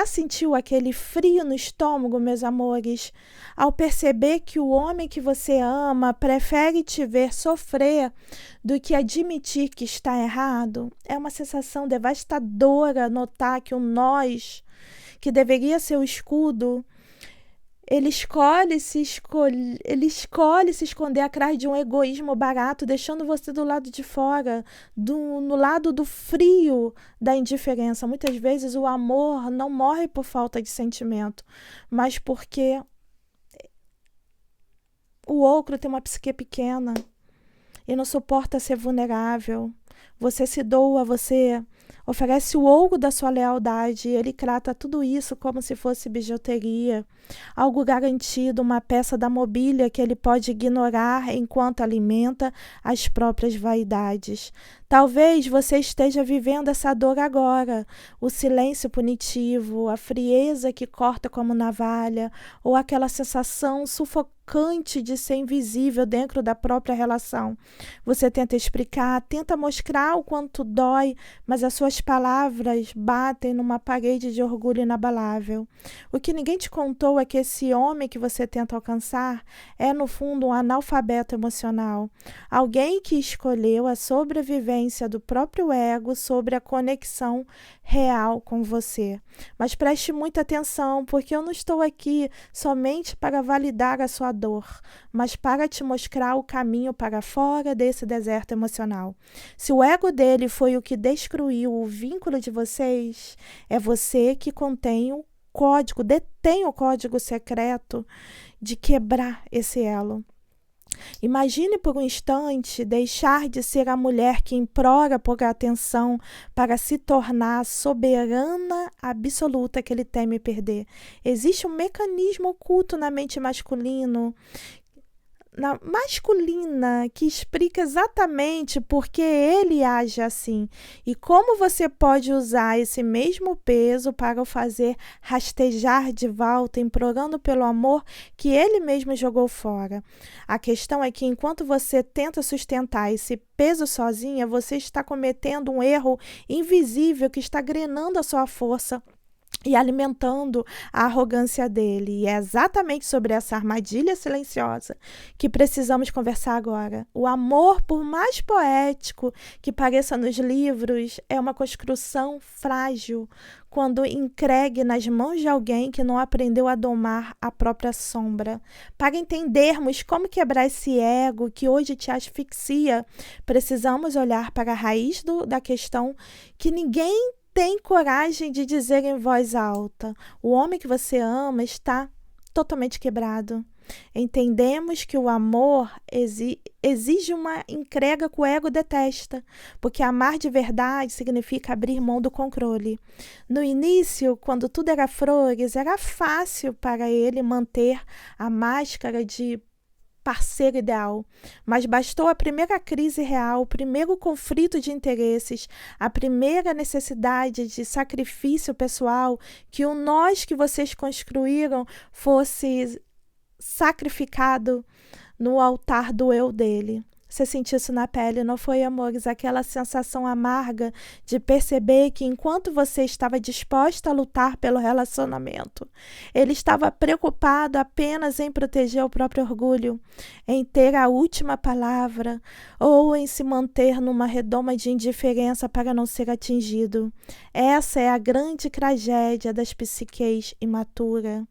Já sentiu aquele frio no estômago, meus amores, ao perceber que o homem que você ama prefere te ver sofrer do que admitir que está errado? É uma sensação devastadora notar que o nós, que deveria ser o escudo, ele escolhe se esconder atrás de um egoísmo barato, deixando você do lado de fora, no lado do frio da indiferença. Muitas vezes o amor não morre por falta de sentimento, mas porque o outro tem uma psique pequena e não suporta ser vulnerável. Você se doa, você oferece o ouro da sua lealdade e ele trata tudo isso como se fosse bijuteria, algo garantido, uma peça da mobília que ele pode ignorar enquanto alimenta as próprias vaidades. Talvez você esteja vivendo essa dor agora, o silêncio punitivo, a frieza que corta como navalha, ou aquela sensação sufocante de ser invisível dentro da própria relação. Você tenta explicar, tenta mostrar o quanto dói, mas as suas palavras batem numa parede de orgulho inabalável. O que ninguém te contou é que esse homem que você tenta alcançar é, no fundo, um analfabeto emocional. Alguém que escolheu a sobrevivência do próprio ego sobre a conexão real com você. Mas preste muita atenção, porque eu não estou aqui somente para validar a sua dor, mas para te mostrar o caminho para fora desse deserto emocional. Se o ego dele foi o que destruiu o vínculo de vocês, é você que detém o código secreto de quebrar esse elo. Imagine por um instante deixar de ser a mulher que implora por atenção para se tornar a soberana absoluta que ele teme perder. Existe um mecanismo oculto na mente masculina que explica exatamente por que ele age assim e como você pode usar esse mesmo peso para o fazer rastejar de volta, implorando pelo amor que ele mesmo jogou fora. A questão é que enquanto você tenta sustentar esse peso sozinha, você está cometendo um erro invisível que está drenando a sua força e alimentando a arrogância dele. E é exatamente sobre essa armadilha silenciosa que precisamos conversar agora. O amor, por mais poético que pareça nos livros, é uma construção frágil quando entregue nas mãos de alguém que não aprendeu a domar a própria sombra. Para entendermos como quebrar esse ego que hoje te asfixia, precisamos olhar para a raiz da questão que ninguém tem coragem de dizer em voz alta. O homem que você ama está totalmente quebrado. Entendemos que o amor exige uma entrega que o ego detesta, porque amar de verdade significa abrir mão do controle. No início, quando tudo era flores, era fácil para ele manter a máscara de parceiro ideal, mas bastou a primeira crise real, o primeiro conflito de interesses, a primeira necessidade de sacrifício pessoal, que o nós que vocês construíram fosse sacrificado no altar do eu dele. Você sentiu isso na pele, não foi, amores? Aquela sensação amarga de perceber que enquanto você estava disposta a lutar pelo relacionamento, ele estava preocupado apenas em proteger o próprio orgulho, em ter a última palavra ou em se manter numa redoma de indiferença para não ser atingido. Essa é a grande tragédia das psiques imaturas.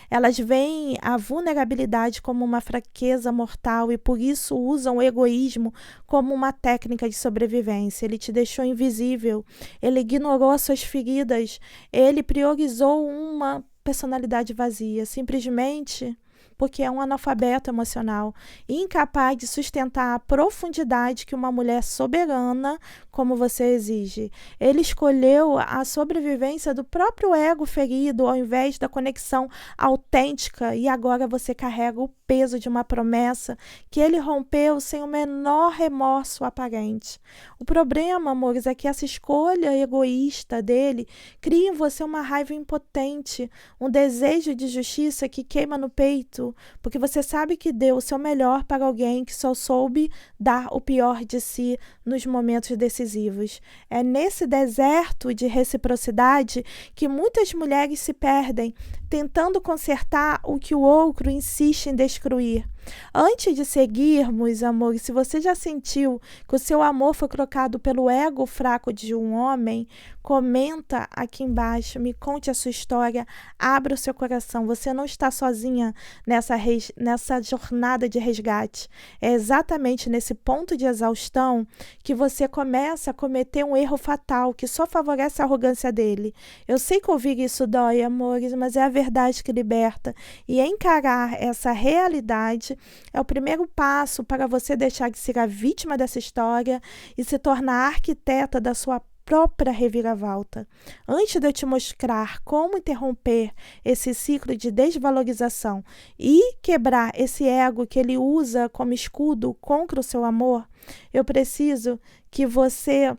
Elas veem a vulnerabilidade como uma fraqueza mortal e por isso usam o egoísmo como uma técnica de sobrevivência. Ele te deixou invisível, ele ignorou as suas feridas, ele priorizou uma personalidade vazia, simplesmente porque é um analfabeto emocional, incapaz de sustentar a profundidade que uma mulher soberana como você exige. Ele escolheu a sobrevivência do próprio ego ferido ao invés da conexão autêntica e agora você carrega o peso de uma promessa que ele rompeu sem o menor remorso aparente. O problema, amores, é que essa escolha egoísta dele cria em você uma raiva impotente, um desejo de justiça que queima no peito, porque você sabe que deu o seu melhor para alguém que só soube dar o pior de si nos momentos decisivos. É nesse deserto de reciprocidade que muitas mulheres se perdem, tentando consertar o que o outro insiste em destruir. Antes de seguirmos, amor, se você já sentiu que o seu amor foi trocado pelo ego fraco de um homem, comenta aqui embaixo, me conte a sua história, abra o seu coração. Você não está sozinha nessa jornada de resgate. É exatamente nesse ponto de exaustão que você começa a cometer um erro fatal que só favorece a arrogância dele. Eu sei que ouvir isso dói, amores, mas é a verdade que liberta. E encarar essa realidade é o primeiro passo para você deixar de ser a vítima dessa história e se tornar a arquiteta da sua própria reviravolta. Antes de eu te mostrar como interromper esse ciclo de desvalorização e quebrar esse ego que ele usa como escudo contra o seu amor, eu preciso que você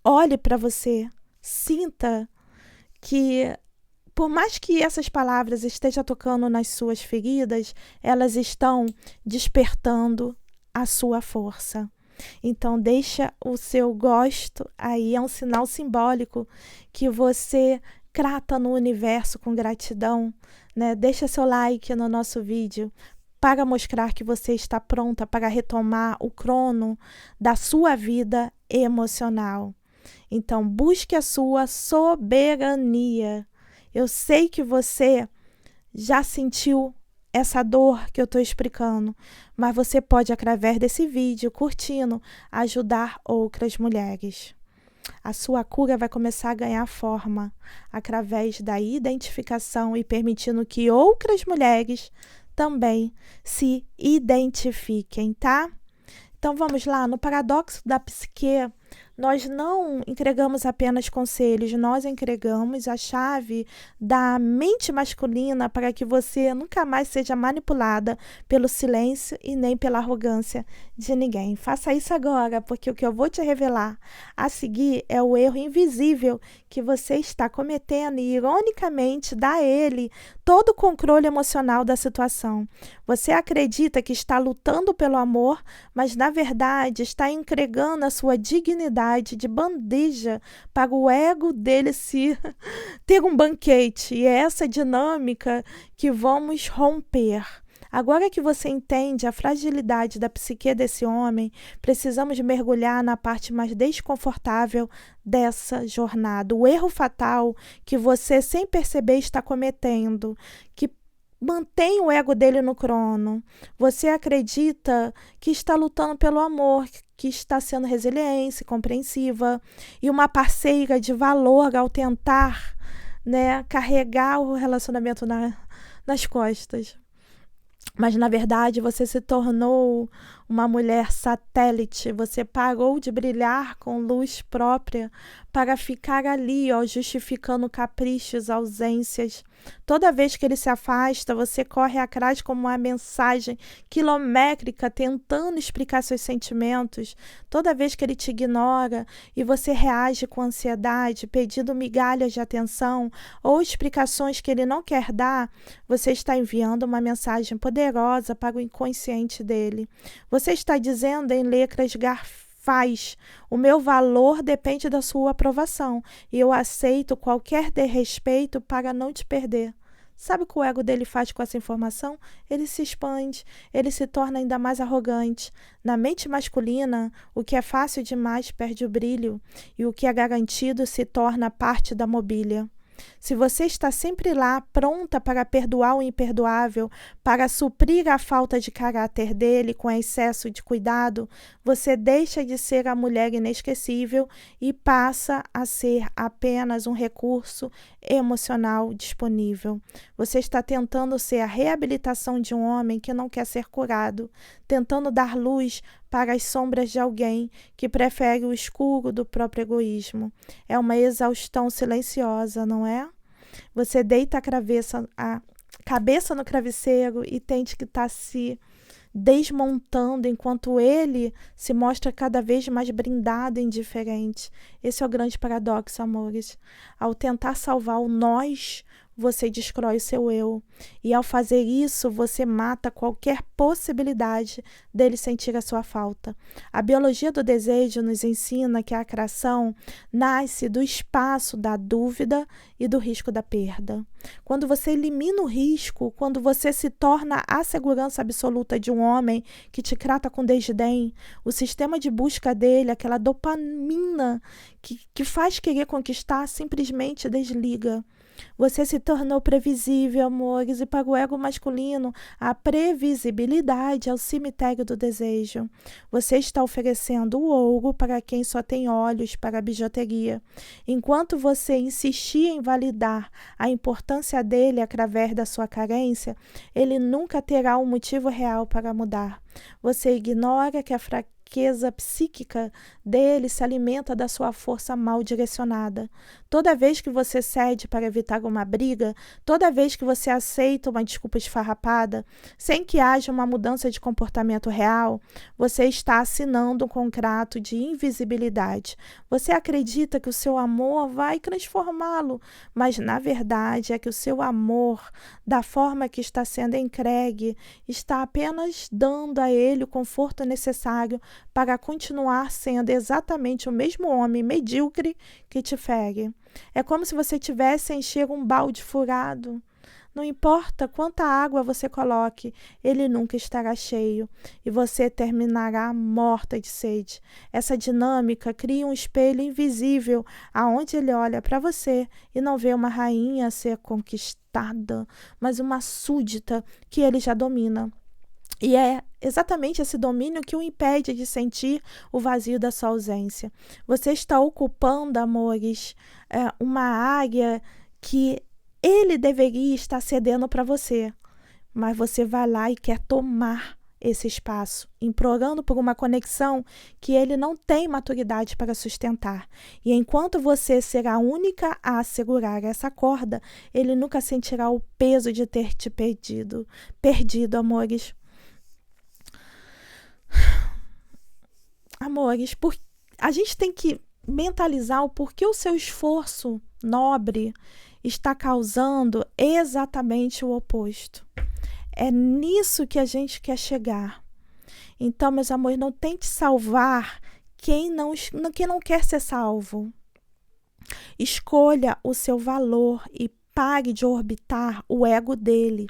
olhe para você, sinta que por mais que essas palavras estejam tocando nas suas feridas, elas estão despertando a sua força. Então, deixa o seu gosto aí, é um sinal simbólico que você trata no universo com gratidão, né? Deixa seu like no nosso vídeo para mostrar que você está pronta para retomar o crono da sua vida emocional. Então, busque a sua soberania. Eu sei que você já sentiu essa dor que eu estou explicando, mas você pode, através desse vídeo, curtindo, ajudar outras mulheres. A sua cura vai começar a ganhar forma através da identificação e permitindo que outras mulheres também se identifiquem, tá? Então vamos lá, no paradoxo da psique, nós não entregamos apenas conselhos, nós entregamos a chave da mente masculina para que você nunca mais seja manipulada pelo silêncio e nem pela arrogância de ninguém. Faça isso agora, porque o que eu vou te revelar a seguir é o erro invisível que você está cometendo e, ironicamente, dá a ele todo o controle emocional da situação. Você acredita que está lutando pelo amor, mas, na verdade, está entregando a sua dignidade de bandeja para o ego dele se ter um banquete. E é essa dinâmica que vamos romper. Agora que você entende a fragilidade da psique desse homem, precisamos mergulhar na parte mais desconfortável dessa jornada. O erro fatal que você, sem perceber, está cometendo, que mantém o ego dele no crono. Você acredita que está lutando pelo amor, que está sendo resiliente, compreensiva e uma parceira de valor ao tentar, né, carregar o relacionamento nas costas. Mas, na verdade, você se tornou uma mulher satélite. Você parou de brilhar com luz própria para ficar ali, ó, justificando caprichos, ausências. Toda vez que ele se afasta, você corre atrás como uma mensagem quilométrica tentando explicar seus sentimentos. Toda vez que ele te ignora e você reage com ansiedade, pedindo migalhas de atenção ou explicações que ele não quer dar, você está enviando uma mensagem poderosa para o inconsciente dele. Você está dizendo em letras garrafais: o meu valor depende da sua aprovação e eu aceito qualquer desrespeito para não te perder. Sabe o que o ego dele faz com essa informação? Ele se expande, ele se torna ainda mais arrogante. Na mente masculina, o que é fácil demais perde o brilho e o que é garantido se torna parte da mobília. Se você está sempre lá, pronta para perdoar o imperdoável, para suprir a falta de caráter dele com excesso de cuidado, você deixa de ser a mulher inesquecível e passa a ser apenas um recurso emocional disponível. Você está tentando ser a reabilitação de um homem que não quer ser curado, tentando dar luz para as sombras de alguém que prefere o escuro do próprio egoísmo. É uma exaustão silenciosa, não é? Você deita a cabeça no travesseiro e tente que está se desmontando enquanto ele se mostra cada vez mais brindado e indiferente. Esse é o grande paradoxo, amores. Ao tentar salvar o nós, você destrói o seu eu. E ao fazer isso, você mata qualquer possibilidade dele sentir a sua falta. A biologia do desejo nos ensina que a atração nasce do espaço da dúvida e do risco da perda. Quando você elimina o risco, quando você se torna a segurança absoluta de um homem que te trata com desdém, o sistema de busca dele, aquela dopamina que faz querer conquistar, simplesmente desliga. Você se tornou previsível, amores, e para o ego masculino, a previsibilidade é o cemitério do desejo. Você está oferecendo o ouro para quem só tem olhos para a bijuteria. Enquanto você insistir em validar a importância dele através da sua carência, ele nunca terá um motivo real para mudar. Você ignora que a fraqueza psíquica dele se alimenta da sua força mal direcionada. Toda vez que você cede para evitar uma briga, toda vez que você aceita uma desculpa esfarrapada, sem que haja uma mudança de comportamento real, você está assinando um contrato de invisibilidade. Você acredita que o seu amor vai transformá-lo, mas na verdade é que o seu amor, da forma que está sendo entregue, está apenas dando a ele o conforto necessário para continuar sendo exatamente o mesmo homem medíocre que te fere. É como se você tivesse a encher um balde furado. Não importa quanta água você coloque, ele nunca estará cheio e você terminará morta de sede. Essa dinâmica cria um espelho invisível aonde ele olha para você e não vê uma rainha a ser conquistada, mas uma súdita que ele já domina. E é exatamente esse domínio que o impede de sentir o vazio da sua ausência. Você está ocupando, amores, uma área que ele deveria estar cedendo para você. Mas você vai lá e quer tomar esse espaço, implorando por uma conexão que ele não tem maturidade para sustentar. E enquanto você será a única a segurar essa corda, ele nunca sentirá o peso de ter te perdido. Perdido, amores. Amores, a gente tem que mentalizar o porquê o seu esforço nobre está causando exatamente o oposto. É nisso que a gente quer chegar. Então, meus amores, não tente salvar quem não quer ser salvo. Escolha o seu valor e pare de orbitar o ego dele.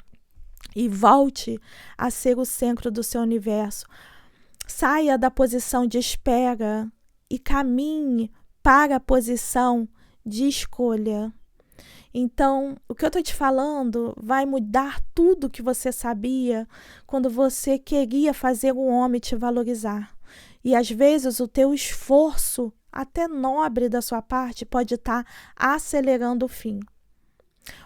E volte a ser o centro do seu universo. Saia da posição de espera e caminhe para a posição de escolha. Então, o que eu estou te falando vai mudar tudo que você sabia quando você queria fazer um homem te valorizar. E às vezes o teu esforço, até nobre da sua parte, pode estar acelerando o fim.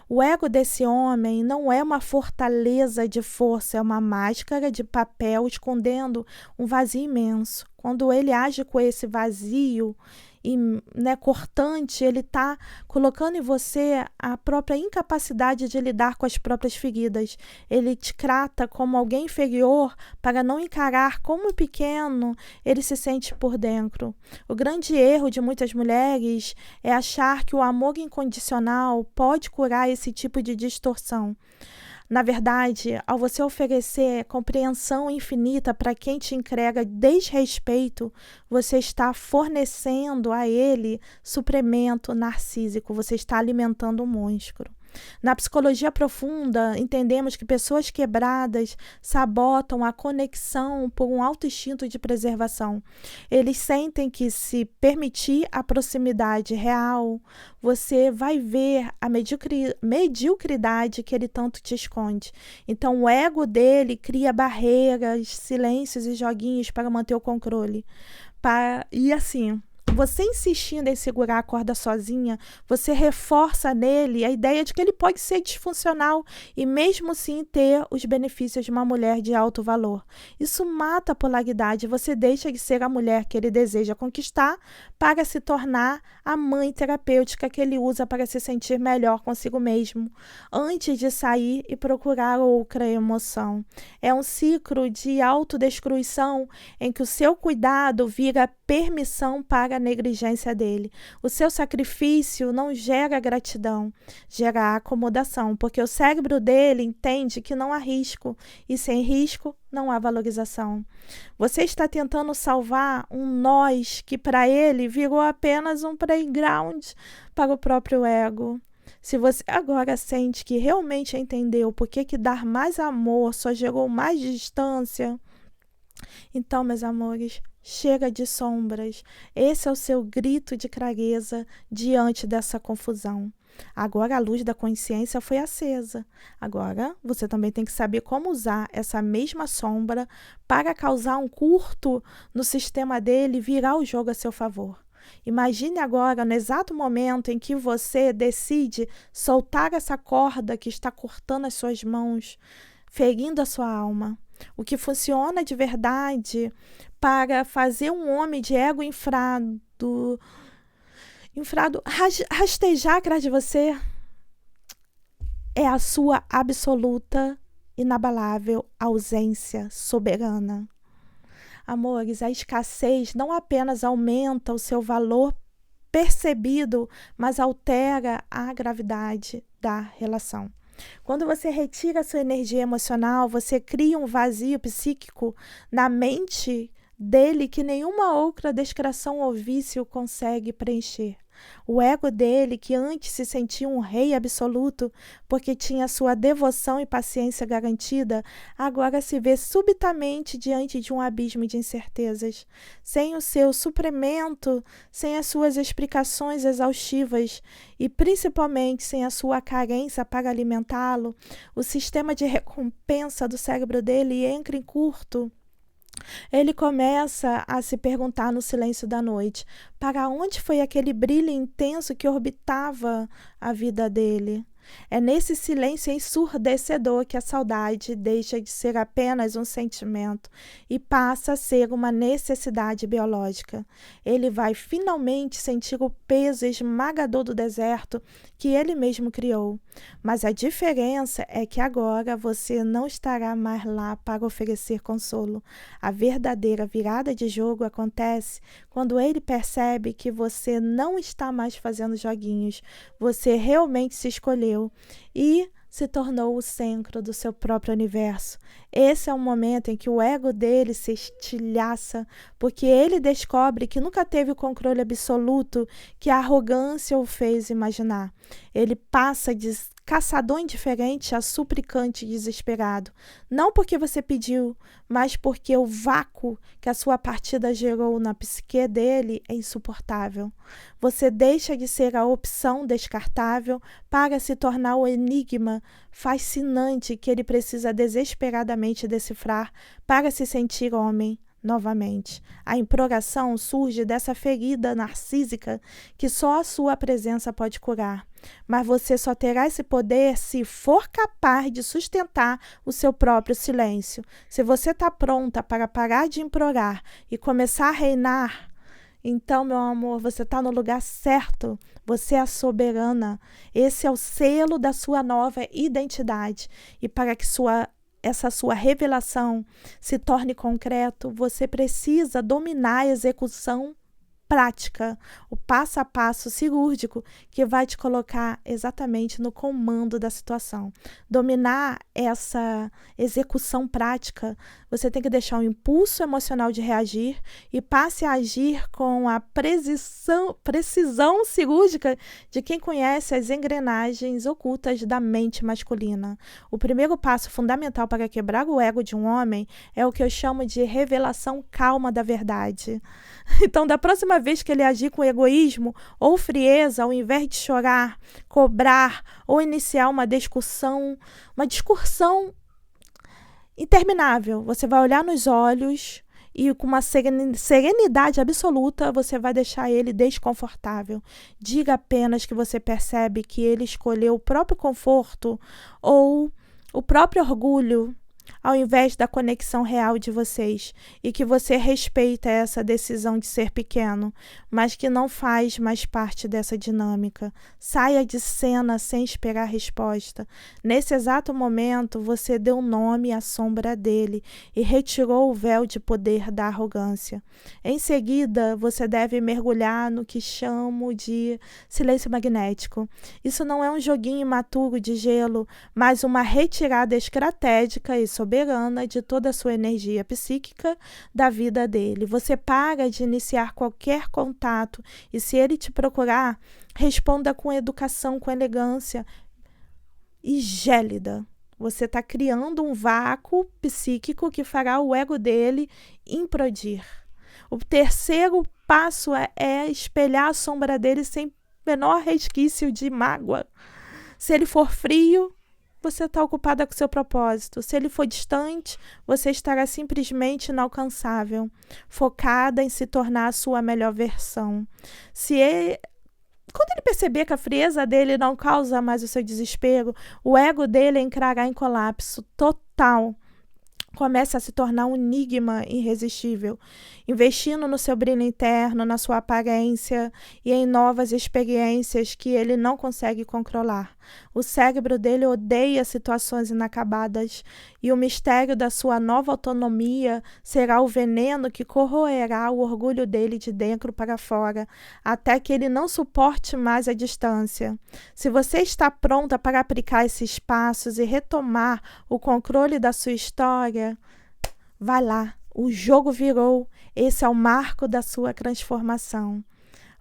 O ego desse homem não é uma fortaleza de força, é uma máscara de papel escondendo um vazio imenso. Quando ele age com esse vazio cortante, ele está colocando em você a própria incapacidade de lidar com as próprias feridas. Ele te trata como alguém inferior para não encarar como pequeno ele se sente por dentro. O grande erro de muitas mulheres é achar que o amor incondicional pode curar esse tipo de distorção. Na verdade, ao você oferecer compreensão infinita para quem te entrega desrespeito, você está fornecendo a ele suplemento narcísico, você está alimentando um monstro. Na psicologia profunda, entendemos que pessoas quebradas sabotam a conexão por um alto instinto de preservação. Eles sentem que, se permitir a proximidade real, você vai ver a mediocridade que ele tanto te esconde. Então, o ego dele cria barreiras, silêncios e joguinhos para manter o controle. E assim, você insistindo em segurar a corda sozinha, você reforça nele a ideia de que ele pode ser disfuncional e mesmo assim ter os benefícios de uma mulher de alto valor. Isso mata a polaridade, você deixa de ser a mulher que ele deseja conquistar para se tornar a mãe terapêutica que ele usa para se sentir melhor consigo mesmo, antes de sair e procurar outra emoção. É um ciclo de autodestruição em que o seu cuidado vira permissão para a negligência dele. O seu sacrifício não gera gratidão, gera acomodação, porque o cérebro dele entende que não há risco, e sem risco não há valorização. Você está tentando salvar um nós que para ele virou apenas um playground para o próprio ego. Se você agora sente que realmente entendeu por que dar mais amor só gerou mais distância, então, meus amores, chega de sombras. Esse é o seu grito de clareza diante dessa confusão. Agora a luz da consciência foi acesa. Agora você também tem que saber como usar essa mesma sombra para causar um curto no sistema dele e virar o jogo a seu favor. Imagine agora, no exato momento em que você decide soltar essa corda que está cortando as suas mãos, ferindo a sua alma. O que funciona de verdade para fazer um homem de ego infrado rastejar atrás de você é a sua absoluta, inabalável ausência soberana. Amores, a escassez não apenas aumenta o seu valor percebido, mas altera a gravidade da relação. Quando você retira a sua energia emocional, você cria um vazio psíquico na mente dele que nenhuma outra distração ou vício consegue preencher. O ego dele, que antes se sentia um rei absoluto porque tinha sua devoção e paciência garantida, agora se vê subitamente diante de um abismo de incertezas. Sem o seu suprimento, sem as suas explicações exaustivas e principalmente sem a sua carência para alimentá-lo, o sistema de recompensa do cérebro dele entra em curto. Ele começa a se perguntar no silêncio da noite: para onde foi aquele brilho intenso que orbitava a vida dele? É nesse silêncio ensurdecedor que a saudade deixa de ser apenas um sentimento e passa a ser uma necessidade biológica. Ele vai finalmente sentir o peso esmagador do deserto que ele mesmo criou. Mas a diferença é que agora você não estará mais lá para oferecer consolo. A verdadeira virada de jogo acontece quando ele percebe que você não está mais fazendo joguinhos. Você realmente se escolheu e se tornou o centro do seu próprio universo. Esse é o momento em que o ego dele se estilhaça, porque ele descobre que nunca teve o controle absoluto que a arrogância o fez imaginar. Ele passa de caçador indiferente a suplicante desesperado. Não porque você pediu, mas porque o vácuo que a sua partida gerou na psique dele é insuportável. Você deixa de ser a opção descartável para se tornar o enigma fascinante que ele precisa desesperadamente decifrar para se sentir homem novamente. A imploração surge dessa ferida narcísica que só a sua presença pode curar. Mas você só terá esse poder se for capaz de sustentar o seu próprio silêncio. Se você está pronta para parar de implorar e começar a reinar, então, meu amor, você está no lugar certo. Você é a soberana. Esse é o selo da sua nova identidade. E para que essa sua revelação se torne concreto, você precisa dominar a execução prática, o passo a passo cirúrgico que vai te colocar exatamente no comando da situação. Dominar essa execução prática, você tem que deixar o impulso emocional de reagir e passe a agir com a precisão cirúrgica de quem conhece as engrenagens ocultas da mente masculina. O primeiro passo fundamental para quebrar o ego de um homem é o que eu chamo de revelação calma da verdade. Então, da próxima vez que ele agir com egoísmo ou frieza, ao invés de chorar, cobrar ou iniciar uma discussão interminável, você vai olhar nos olhos e com uma serenidade absoluta, você vai deixar ele desconfortável. Diga apenas que você percebe que ele escolheu o próprio conforto ou o próprio orgulho ao invés da conexão real de vocês, e que você respeita essa decisão de ser pequeno, mas que não faz mais parte dessa dinâmica. Saia de cena sem esperar resposta. Nesse exato momento, você deu nome à sombra dele e retirou o véu de poder da arrogância. Em seguida, você deve mergulhar no que chamo de silêncio magnético. Isso não é um joguinho imaturo de gelo, mas uma retirada estratégica e soberana de toda a sua energia psíquica da vida dele. Você para de iniciar qualquer contato e, se ele te procurar, responda com educação, com elegância e gélida. Você está criando um vácuo psíquico que fará o ego dele implodir. O terceiro passo é espelhar a sombra dele sem menor resquício de mágoa. Se ele for frio, você está ocupada com seu propósito. Se ele for distante, você estará simplesmente inalcançável, focada em se tornar a sua melhor versão. Quando ele perceber que a frieza dele não causa mais o seu desespero, o ego dele entrará em colapso total. Começa a se tornar um enigma irresistível, investindo no seu brilho interno, na sua aparência e em novas experiências que ele não consegue controlar. O cérebro dele odeia situações inacabadas e o mistério da sua nova autonomia será o veneno que corroerá o orgulho dele de dentro para fora, até que ele não suporte mais a distância. Se você está pronta para aplicar esses passos e retomar o controle da sua história, vai lá, o jogo virou, esse é o marco da sua transformação.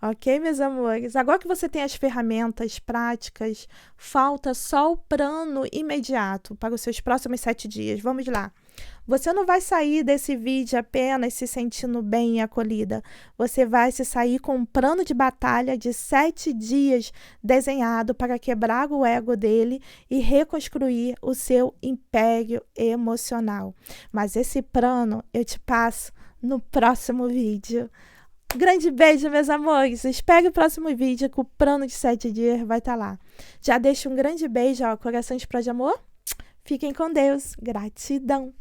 Ok, meus amores? Agora que você tem as ferramentas práticas, falta só o plano imediato para os seus próximos 7 dias. Vamos lá. Você não vai sair desse vídeo apenas se sentindo bem e acolhida. Você vai se sair com um plano de batalha de 7 dias desenhado para quebrar o ego dele e reconstruir o seu império emocional. Mas esse plano eu te passo no próximo vídeo. Grande beijo, meus amores. Espere o próximo vídeo que o plano de 7 dias vai estar lá. Já deixo um grande beijo, ó, coração explode amor. Fiquem com Deus. Gratidão.